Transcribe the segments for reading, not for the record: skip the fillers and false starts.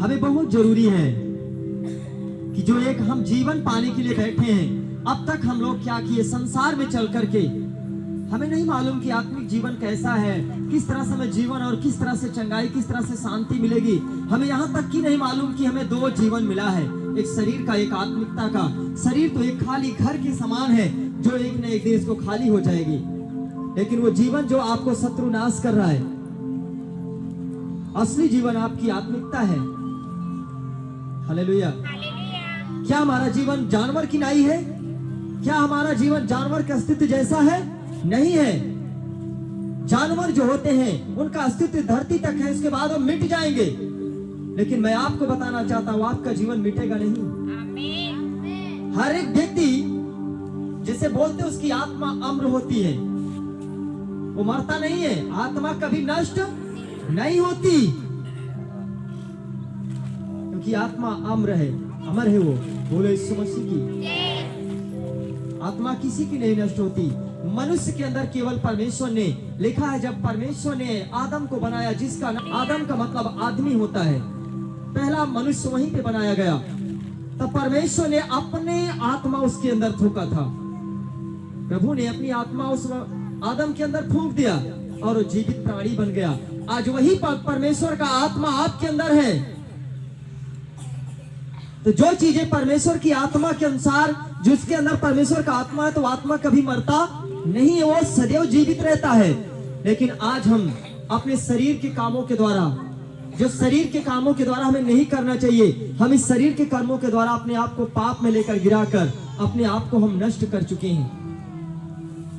हमें बहुत जरूरी है कि जो एक हम जीवन पाने के लिए बैठे हैं, अब तक हम लोग क्या किए संसार में चल करके, हमें नहीं मालूम कि आत्मिक जीवन कैसा है, किस तरह से हमें जीवन और किस तरह से चंगाई, किस तरह से शांति मिलेगी। हमें यहाँ तक कि नहीं मालूम कि हमें दो जीवन मिला है, एक शरीर का, एक आत्मिकता का। शरीर तो एक खाली घर के समान है जो एक न एक दिन इसको खाली हो जाएगी, लेकिन वो जीवन जो आपको शत्रु नाश कर रहा है, असली जीवन आपकी आत्मिकता है। हालेलुया। क्या हमारा जीवन जानवर की नाई है? क्या हमारा जीवन जानवर के अस्तित्व जैसा है? नहीं है। जानवर जो होते हैं उनका अस्तित्व धरती तक है, उसके बाद वो मिट जाएंगे, लेकिन मैं आपको बताना चाहता हूं आपका जीवन मिटेगा नहीं। हर एक व्यक्ति जिसे बोलते उसकी आत्मा अम्र होती है, वो मरता नहीं है, आत्मा कभी नष्ट नहीं होती, क्योंकि आत्मा अम्र है, अमर है। वो बोले यीशु मसीह की आत्मा किसी की नहीं नष्ट होती। मनुष्य के अंदर केवल परमेश्वर ने लिखा है, जब परमेश्वर ने आदम को बनाया, जिसका आदम का मतलब आदमी होता है, पहला मनुष्य वहीं पे बनाया गया, तब परमेश्वर ने अपने आत्मा उसके अंदर फूंका था। प्रभु ने अपनी आत्मा उस आदम के अंदर फूंक दिया और वो जीवित प्राणी बन गया। आज वही परमेश्वर का आत्मा आपके अंदर है। तो जो चीजें परमेश्वर की आत्मा के अनुसार, जिसके अंदर परमेश्वर का आत्मा है, तो आत्मा कभी मरता नहीं है, वो सदैव जीवित रहता है। लेकिन आज हम अपने शरीर के कामों के द्वारा, जो शरीर के कामों के द्वारा हमें नहीं करना चाहिए, हम इस शरीर के कर्मों के द्वारा अपने आप को पाप में लेकर गिराकर अपने आप को हम नष्ट कर चुके हैं।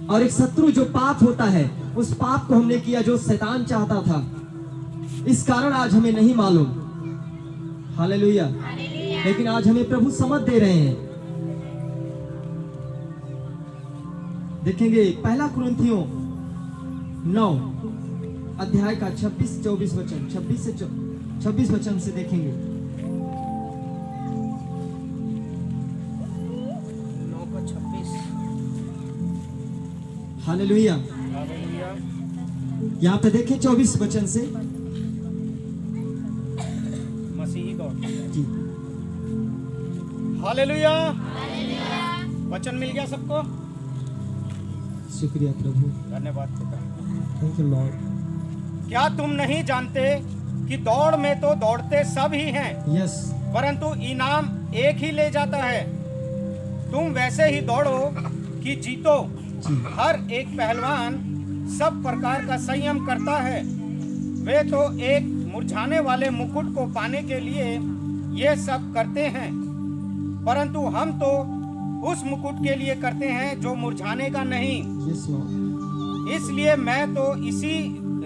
और एक शत्रु जो पाप होता है, उस पाप को हमने किया जो शैतान चाहता था। इस कारण आज हमें नहीं मालूम। हालेलुया। लेकिन आज हमें प्रभु समझ दे रहे हैं। देखेंगे पहला कुरिन्थियों 9 अध्याय का 26-24 वचन, 26 से 26 वचन से देखेंगे। 9:26। हालेलुया। यहाँ पे देखें 24 वचन से। मसीही गॉड जी, हालेलुया। वचन मिल गया सबको? शुक्रिया प्रभु, धन्यवाद पिता। Thank you Lord. क्या तुम नहीं जानते कि दौड़ में तो दौड़ते सब ही हैं, यस, परंतु इनाम एक ही ले जाता है। तुम वैसे ही दौड़ो कि जीतो। जी, हर एक पहलवान सब प्रकार का संयम करता है। वे तो एक मुरझाने वाले मुकुट को पाने के लिए ये सब करते हैं, परंतु हम तो उस मुकुट के लिए करते हैं जो मुरझाने का नहीं। Yes Lord. इसलिए मैं तो इसी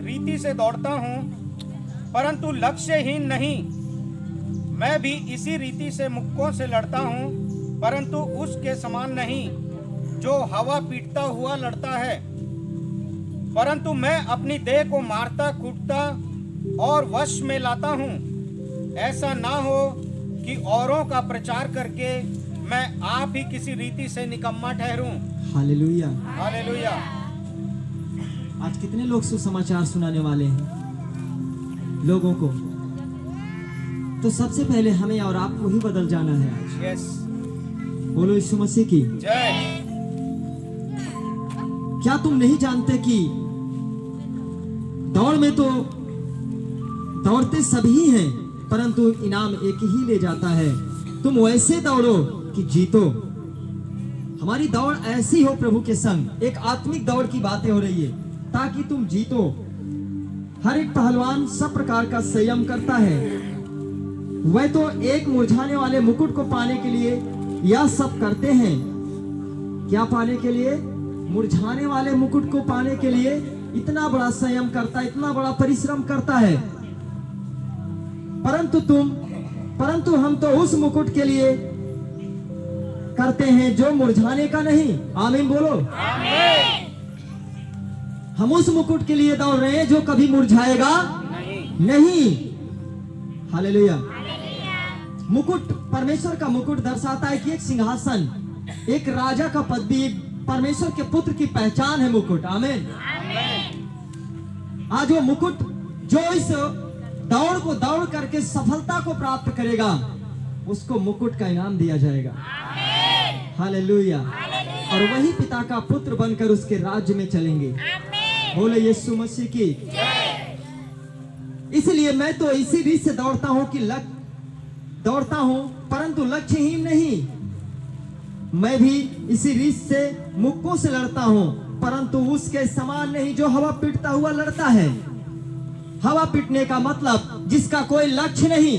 रीति से दौड़ता हूँ, परंतु लक्ष्यहीन नहीं। मैं भी इसी रीति से मुक्कों से लड़ता हूँ, परंतु उसके समान नहीं जो हवा पीटता हुआ लड़ता है। परंतु मैं अपनी देह को मारता कूटता और वश में लाता हूँ, ऐसा ना हो कि औरों का प्रचार करके मैं आप ही किसी रीति से निकम्मा ठहरूं। हालेलुया। हालेलुया। आज कितने लोग सुसमाचार सुनाने वाले हैं लोगों को? तो सबसे पहले हमें और आपको ही बदल जाना है आज। यस। बोलो यीशु मसीह की जय। क्या तुम नहीं जानते कि दौड़ में तो दौड़ते सभी हैं, परंतु इनाम एक ही ले जाता है। तुम वैसे दौड़ो कि जीतो। हमारी दौड़ ऐसी हो प्रभु के संग, एक आत्मिक दौड़ की बातें हो रही है, ताकि तुम जीतो। हर एक पहलवान सब प्रकार का संयम करता है। वह तो एक मुरझाने वाले मुकुट को पाने के लिए यह सब करते हैं। क्या पाने के लिए? मुरझाने वाले मुकुट को पाने के लिए इतना बड़ा संयम करता है, इतना बड़ा परिश्रम करता है। परंतु हम तो उस मुकुट के लिए करते हैं जो मुरझाने का नहीं। आमीन बोलो। आमीन। हम उस मुकुट के लिए दौड़ रहे हैं जो कभी मुरझाएगा नहीं। हालेलुया। मुकुट, परमेश्वर का मुकुट दर्शाता है कि एक सिंहासन, एक राजा का पदवी, परमेश्वर के पुत्र की पहचान है मुकुट। आमीन। आज वो मुकुट जो इस दौड़ को दौड़ करके सफलता को प्राप्त करेगा, उसको मुकुट का इनाम दिया जाएगा। हालेलुया। और वही पिता का पुत्र बनकर उसके राज्य में चलेंगे। बोले यीशु मसीह की। इसलिए मैं तो इसी रीत से दौड़ता हूं कि दौड़ता हूं परंतु लक्ष्यहीन नहीं। मैं भी इसी रीत से मुक्कों से लड़ता हूं परंतु उसके समान नहीं जो हवा पीटता हुआ लड़ता है। हवा पीटने का मतलब जिसका कोई लक्ष्य नहीं।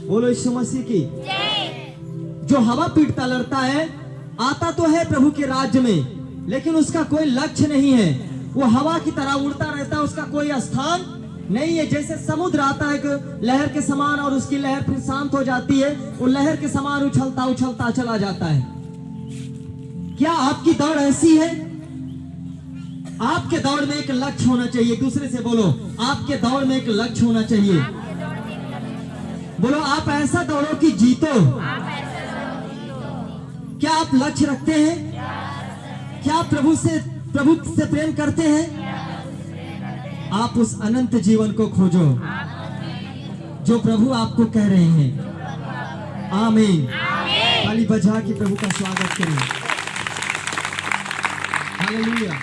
बोलो यीशु मसीह की। जो हवा पीटता लड़ता है, आता तो है प्रभु के राज्य में, लेकिन उसका कोई लक्ष्य नहीं है। वो हवा की तरह उड़ता रहता है, उसका कोई स्थान नहीं है। जैसे समुद्र आता है एक लहर के समान और उसकी लहर फिर शांत हो जाती है, वो लहर के समान उछलता उछलता चला जाता है। क्या आपकी दौड़ ऐसी है? आपके दौड़ में एक लक्ष्य होना चाहिए। दूसरे से बोलो, आपके दौड़ में एक लक्ष्य होना चाहिए। बोलो, आप ऐसा दौड़ो कि जीतो। क्या आप लक्ष्य रखते हैं? क्या आप प्रभु से प्रेम करते हैं? आप उस अनंत जीवन को खोजो जो प्रभु आपको कह रहे हैं। आमीन। ताली बजा के प्रभु का स्वागत करें। हालेलुया।